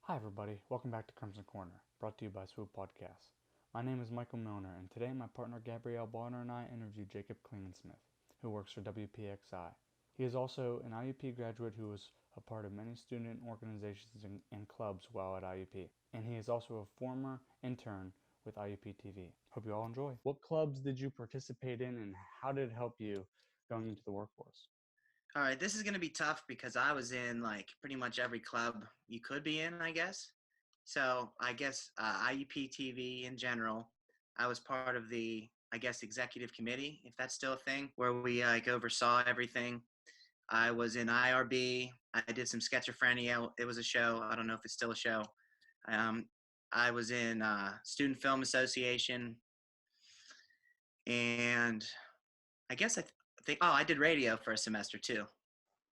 Hi everybody, welcome back to Crimson Corner, brought to you by Swoop Podcast. My name is Michael Milner, and today my partner Gabrielle Bonner and I interview Jacob Klingensmith, who works for WPXI. He is also an IUP graduate who was a part of many student organizations and clubs while at IUP, and he is also a former intern with IUP TV. Hope you all enjoy. What clubs did you participate in, and how did it help you going into the workforce? All right, this is going to be tough because I was in like pretty much every club you could be in, I guess. So I guess IUP TV in general, I was part of the, I guess, executive committee, if that's still a thing, where we like oversaw everything. I was in IRB. I did some schizophrenia. It was a show. I don't know if it's still a show. Um, I was in Student Film Association, and I guess think, oh, I did radio for a semester too.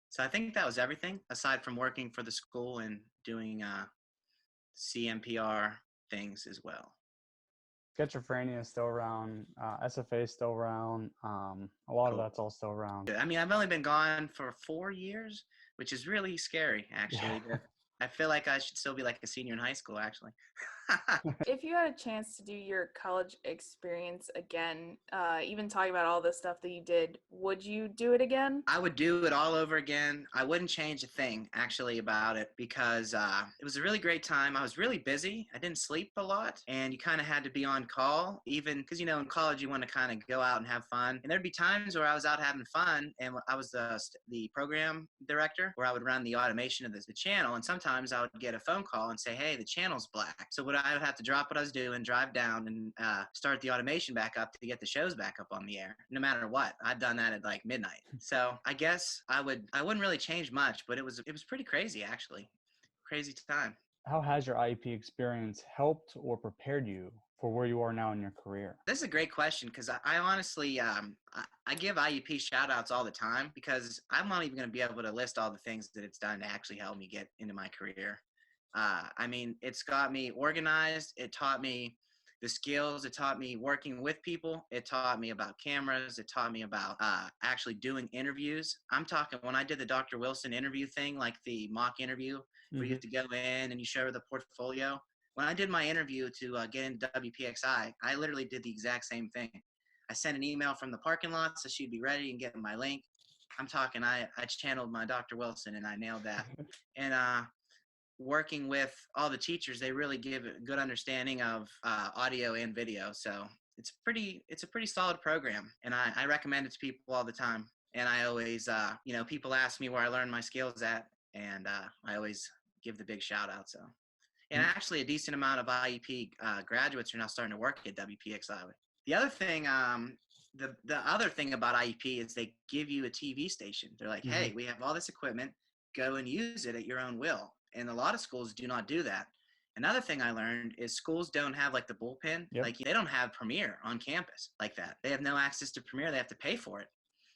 So I think that was everything aside from working for the school and doing CMPR things as well. Schizophrenia is still around, SFA is still around, a lot of Cool. that's all still around. I mean, I've only been gone for 4 years, which is really scary, actually. Yeah. I feel like I should still be like a senior in high school, actually. If you had a chance to do your college experience again, even talking about all the stuff that you did, would you do it again? I would do it all over again. I wouldn't change a thing, actually, about it because it was a really great time. I was really busy. I didn't sleep a lot, and you kind of had to be on call, even because, in college you want to kind of go out and have fun. And there'd be times where I was out having fun, and I was the program director, where I would run the automation of the channel, and sometimes I would get a phone call and say, hey, the channel's black. So I would have to drop what I was doing, drive down, and start the automation back up to get the shows back up on the air, no matter what. I'd done that at like midnight. So I guess I wouldn't really change much, but it was pretty crazy, actually. Crazy time. How has your IEP experience helped or prepared you for where you are now in your career? This is a great question because I honestly, I give IUP shout outs all the time because I'm not even going to be able to list all the things that it's done to actually help me get into my career. I mean, it's got me organized. It taught me the skills. It taught me working with people. It taught me about cameras. It taught me about actually doing interviews. I'm talking when I did the Dr. Wilson interview thing, like the mock interview where you have to go in and you show her the portfolio. When I did my interview to get into WPXI, I literally did the exact same thing. I sent an email from the parking lot so she'd be ready and get my link. I'm talking, I channeled my Dr. Wilson and I nailed that. And working with all the teachers, they really give a good understanding of audio and video. So it's a pretty solid program, and I recommend it to people all the time. And I always, people ask me where I learned my skills at, and I always give the big shout out. So, and actually, a decent amount of IEP graduates are now starting to work at WPXI. The other thing, the other thing about IEP is they give you a TV station. They're like, hey, we have all this equipment, go and use it at your own will. And a lot of schools do not do that. Another thing I learned is schools don't have like the bullpen. Yep. Like they don't have Premiere on campus like that. They have no access to Premiere. They have to pay for it.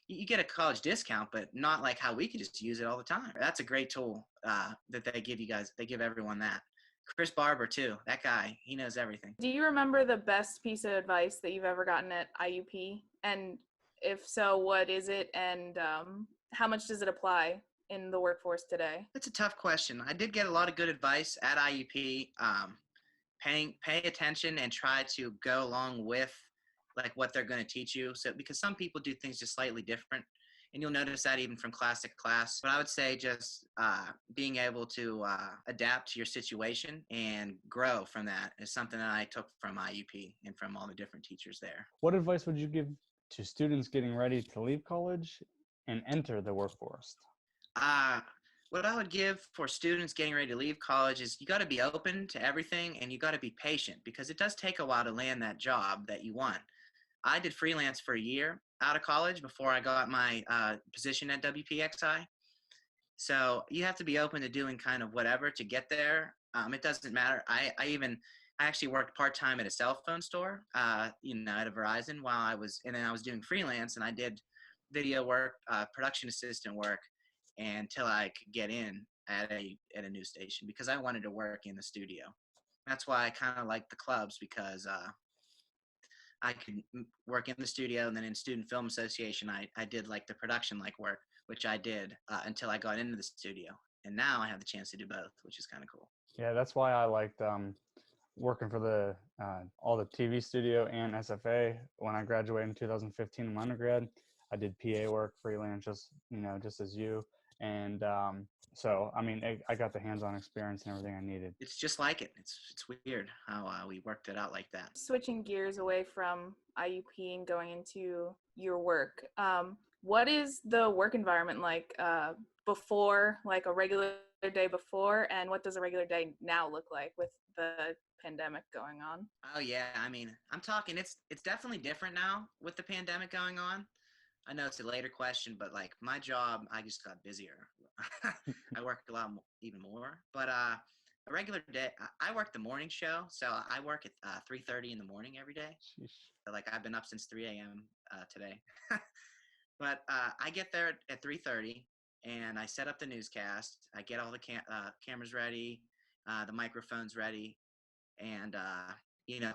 You get a college discount, but not like how we could just use it all the time. That's a great tool that they give you guys. They give everyone that. Chris Barber too. That guy, he knows everything. Do you remember the best piece of advice that you've ever gotten at IUP? And if so, what is it? And how much does it apply in the workforce today? That's a tough question. I did get a lot of good advice at IUP. Pay attention and try to go along with like what they're going to teach you. So because some people do things just slightly different, and you'll notice that even from class to class. But I would say just being able to adapt to your situation and grow from that is something that I took from IUP and from all the different teachers there. What advice would you give to students getting ready to leave college and enter the workforce? What I would give for students getting ready to leave college is you got to be open to everything and you got to be patient because it does take a while to land that job that you want. I did freelance for a year out of college before I got my position at WPXI. So you have to be open to doing kind of whatever to get there. It doesn't matter. I actually worked part-time at a cell phone store, at a Verizon and then I was doing freelance and I did video work, production assistant work until I could get in at a news station because I wanted to work in the studio. That's why I kind of like the clubs because I could work in the studio, and then in Student Film Association, I did like the production like work, which I did until I got into the studio. And now I have the chance to do both, which is kind of cool. Yeah, that's why I liked working for the all the TV studio and SFA when I graduated in 2015 in undergrad. I did PA work freelance, just as you, and so I mean I got the hands-on experience and everything I needed. It's just like it. It's weird how we worked it out like that. Switching gears away from IUP and going into your work, what is the work environment like before, like a regular day before, and what does a regular day now look like with the pandemic going on? Oh yeah, I mean, I'm talking. It's definitely different now with the pandemic going on. I know it's a later question, but like my job, I just got busier. I worked a lot even more. But a regular day, I work the morning show, so I work at 3:30 in the morning every day. Sheesh. So, like I've been up since 3 a.m. Today. But I get there at 3:30, and I set up the newscast. I get all the cameras ready, the microphones ready, and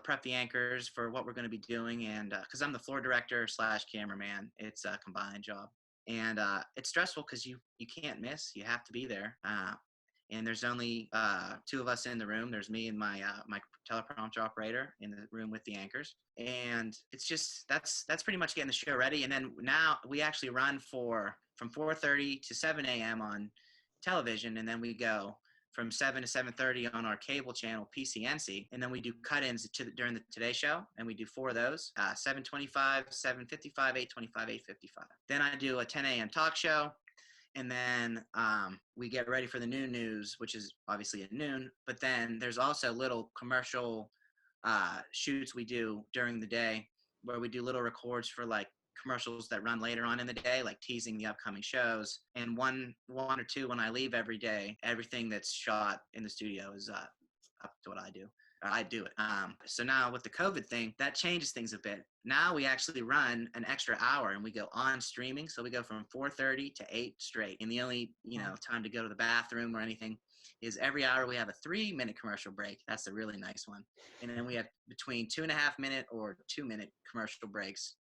prep the anchors for what we're going to be doing. And because I'm the floor director / cameraman, it's a combined job, and it's stressful because you can't miss. You have to be there. And there's only two of us in the room. There's me and my teleprompter operator in the room with the anchors, and it's just that's pretty much getting the show ready. And then now we actually run from 4:30 to 7 a.m. on television, and then we go from 7 to 7:30 on our cable channel PCNC, and then we do cut-ins during the Today Show, and we do 4 of those: 7:25, 7:55, 8:25, 8:55. Then I do a 10 a.m. talk show, and then we get ready for the noon news, which is obviously at noon. But then there's also little commercial shoots we do during the day where we do little records for like commercials that run later on in the day, like teasing the upcoming shows. And one or two when I leave every day. Everything that's shot in the studio is up to what I do. I do it. So now with the COVID thing, that changes things a bit. Now we actually run an extra hour and we go on streaming. So we go from 4:30 to 8 straight. And the only, time to go to the bathroom or anything is every hour we have a 3-minute commercial break. That's a really nice one. And then we have between 2.5-minute or 2-minute commercial breaks.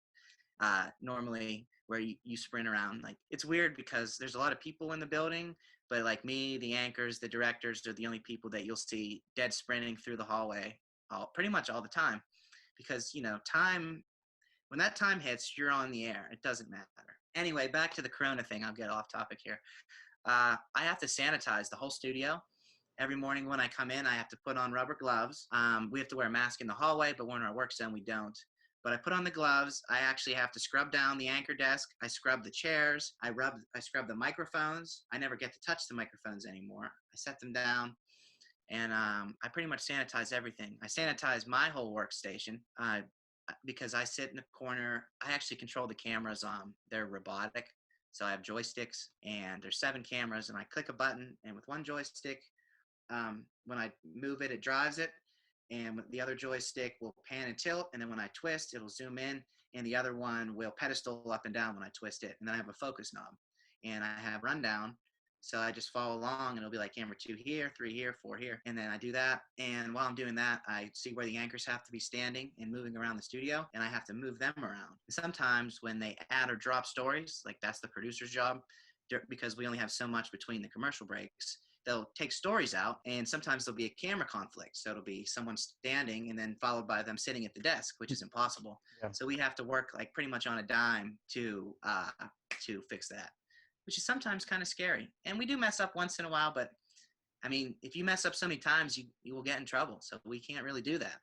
Normally where you sprint around. Like it's weird because there's a lot of people in the building, but like me, the anchors, the directors are the only people that you'll see dead sprinting through the hallway pretty much all the time, because time, when that time hits, you're on the air. It doesn't matter. Anyway, back to the corona thing. I'll get off topic here. I have to sanitize the whole studio. Every morning when I come in, I have to put on rubber gloves. We have to wear a mask in the hallway, but when our work's done, we don't. But I put on the gloves. I actually have to scrub down the anchor desk. I scrub the chairs. I scrub the microphones. I never get to touch the microphones anymore. I set them down, and I pretty much sanitize everything. I sanitize my whole workstation because I sit in the corner. I actually control the cameras. They're robotic, so I have joysticks, and there's 7 cameras, and I click a button, and with one joystick, when I move it, it drives it. And the other joystick will pan and tilt, and then when I twist, it'll zoom in, and the other one will pedestal up and down when I twist it. And then I have a focus knob, and I have rundown, so I just follow along, and it'll be like camera 2 here, 3 here, 4 here, and then I do that. And while I'm doing that, I see where the anchors have to be standing and moving around the studio, and I have to move them around. And sometimes when they add or drop stories, like that's the producer's job, because we only have so much between the commercial breaks, they'll take stories out, and sometimes there'll be a camera conflict. So it'll be someone standing and then followed by them sitting at the desk, which is impossible. Yeah. So we have to work like pretty much on a dime to fix that, which is sometimes kind of scary. And we do mess up once in a while, but I mean, if you mess up so many times, you will get in trouble. So we can't really do that.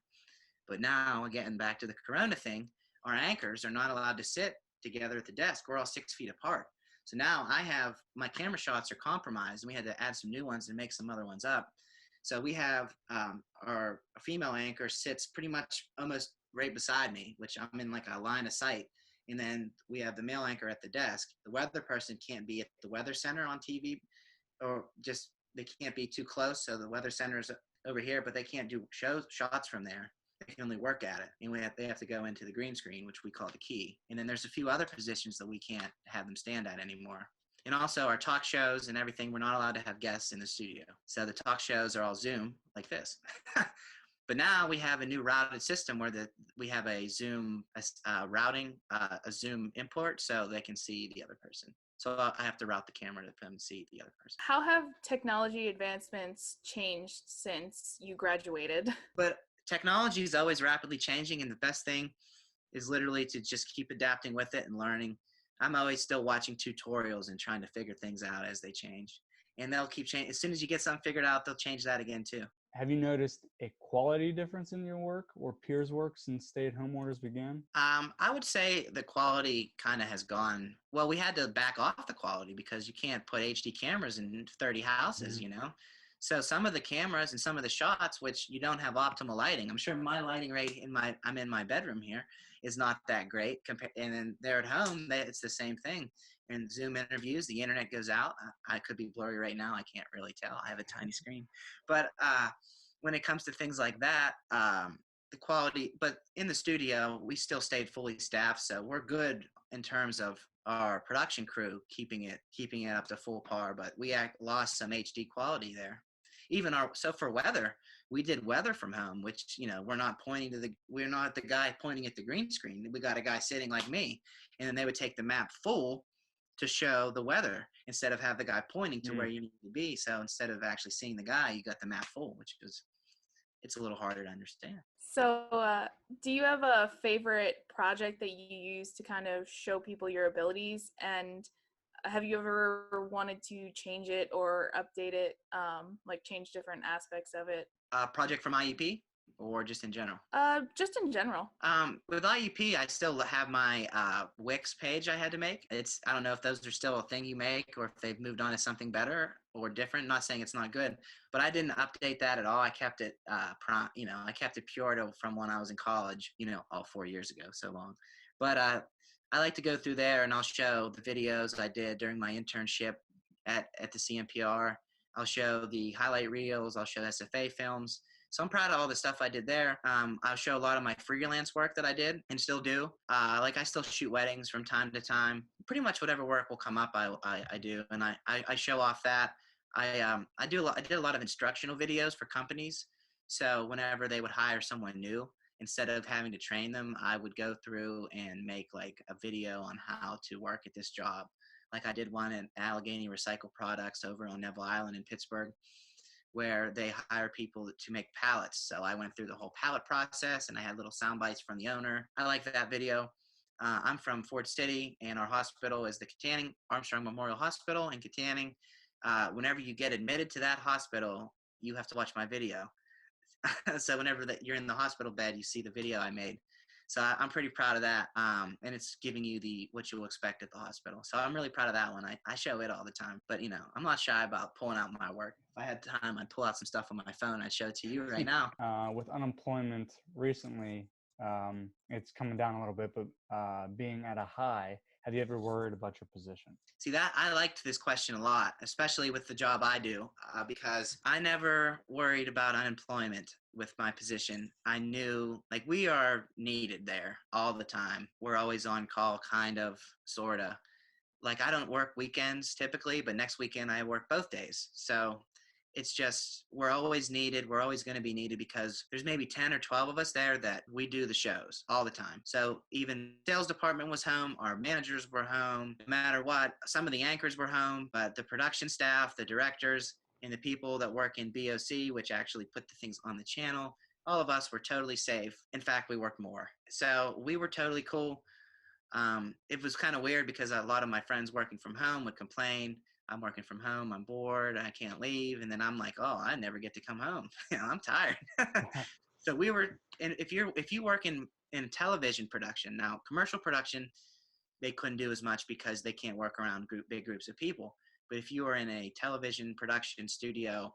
But now, getting back to the corona thing, our anchors are not allowed to sit together at the desk. We're all 6 feet apart. So now my camera shots are compromised, and we had to add some new ones and make some other ones up. So we have our female anchor sits pretty much almost right beside me, which I'm in like a line of sight. And then we have the male anchor at the desk. The weather person can't be at the weather center on TV, or just they can't be too close. So the weather center is over here, but they can't do shots from there. They can only work at it, and they have to go into the green screen, which we call the key. And then there's a few other positions that we can't have them stand at anymore. And also our talk shows and everything, we're not allowed to have guests in the studio. So the talk shows are all Zoom like this. But now we have a new routed system where we have a Zoom routing, a Zoom import, so they can see the other person. So I have to route the camera to them to see the other person. How have technology advancements changed since you graduated? But technology is always rapidly changing, and the best thing is literally to just keep adapting with it and learning. I'm always still watching tutorials and trying to figure things out as they change. And they'll keep changing. As soon as you get something figured out, they'll change that again too. Have you noticed a quality difference in your work or peers' work since stay-at-home orders began? I would say the quality kind of has gone. Well, we had to back off the quality because you can't put HD cameras in 30 houses, Mhm. you know? So some of the cameras and some of the shots, which you don't have optimal lighting. I'm sure my lighting rate I'm in my bedroom here is not that great. And then they're at home, it's the same thing. In Zoom interviews, the internet goes out. I could be blurry right now. I can't really tell. I have a tiny screen. But when it comes to things like that, the quality, but in the studio, we still stayed fully staffed. So we're good in terms of our production crew keeping it up to full par, but we lost some HD quality there. Even so for weather, we did weather from home, which, we're not the guy pointing at the green screen. We got a guy sitting like me, and then they would take the map full to show the weather instead of have the guy pointing to where you need to be. So instead of actually seeing the guy, you got the map full, it's a little harder to understand. So, do you have a favorite project that you use to kind of show people your abilities? And have you ever wanted to change it or update it, like change different aspects of it? Project from IUP or just in general? Just in general. With IUP, I still have my Wix page I had to make. I don't know if those are still a thing you make or if they've moved on to something better or different. Not saying it's not good, but I didn't update that at all. I kept it I kept it pure from when I was in college, all 4 years ago, so long. But I like to go through there and I'll show the videos I did during my internship at the CMPR. I'll show the highlight reels. I'll show SFA films. So I'm proud of all the stuff I did there. I'll show a lot of my freelance work that I did and still do. Like I still shoot weddings from time to time. Pretty much whatever work will come up, I do, and I show off that. I did a lot of instructional videos for companies. So whenever they would hire someone new, instead of having to train them, I would go through and make like a video on how to work at this job. Like I did one at Allegheny Recycle Products over on Neville Island in Pittsburgh, where they hire people to make pallets. So I went through the whole pallet process and I had little sound bites from the owner. I like that video. I'm from Ford City, and our hospital is the Katanning Armstrong Memorial Hospital in Katanning. Whenever you get admitted to that hospital, you have to watch my video. So whenever you're in the hospital bed, you see the video I made. So I'm pretty proud of that, and it's giving you what you'll expect at the hospital. So I'm really proud of that one. I show it all the time, but I'm not shy about pulling out my work. If I had time, I'd pull out some stuff on my phone. I'd show it to you right now. With unemployment recently, it's coming down a little bit, but being at a high, have you ever worried about your position? See, that I liked this question a lot, especially with the job I do, because I never worried about unemployment with my position. I knew like we are needed there all the time. We're always on call, kind of, sort of. Like I don't work weekends typically, but next weekend I work both days. So it's just we're always needed. We're always going to be needed because there's maybe 10 or 12 of us there that we do the shows all the time. So even sales department was home, our managers were home, no matter what. Some of the anchors were home, but the production staff, the directors, and the people that work in BOC, which actually put the things on the channel, all of us were totally safe. In fact, we worked more. So we were totally cool. It was kind of weird because a lot of my friends working from home would complain, I'm working from home, I'm bored, I can't leave. And then I'm like, oh, I never get to come home. I'm tired. So and if you work in television production, now commercial production, they couldn't do as much because they can't work around big groups of people. But if you are in a television production studio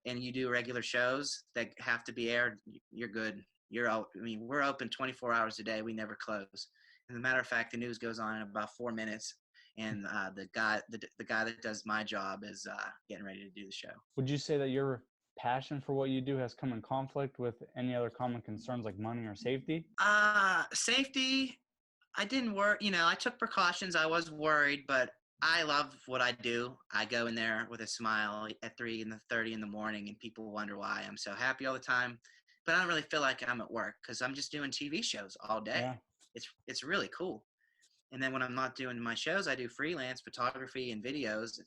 and you do regular shows that have to be aired, you're good. We're open 24 hours a day. We never close. As a matter of fact, the news goes on in about 4 minutes, and the guy that does my job is getting ready to do the show. Would you say that your passion for what you do has come in conflict with any other common concerns like money or safety? Safety, I didn't worry. I took precautions. I was worried, but I love what I do. I go in there with a smile at 3:30 in the morning, and people wonder why I'm so happy all the time. But I don't really feel like I'm at work because I'm just doing TV shows all day. Yeah. It's really cool. And then when I'm not doing my shows, I do freelance photography and videos.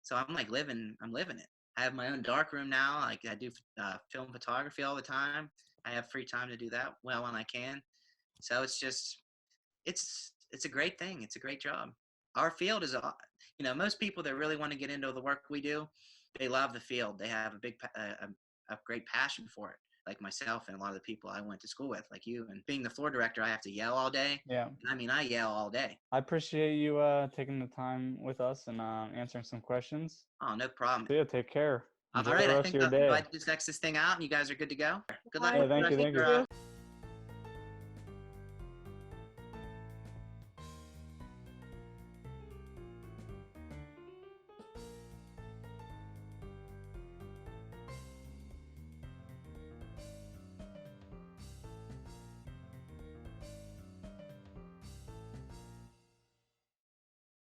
So I'm like I'm living it. I have my own dark room now. Like I do film photography all the time. I have free time to do that well when I can. So it's a great thing. It's a great job. Our field is, most people that really want to get into the work we do, they love the field. They have a great passion for it. Like myself and a lot of the people I went to school with, like you. And being the floor director, I have to yell all day. Yeah. I mean, I yell all day. I appreciate you taking the time with us and answering some questions. Oh, no problem. So yeah, take care. All Enjoy right, the I rest think of your day. I just X this thing out and you guys are good to go. Good luck. Yeah, thank you. You.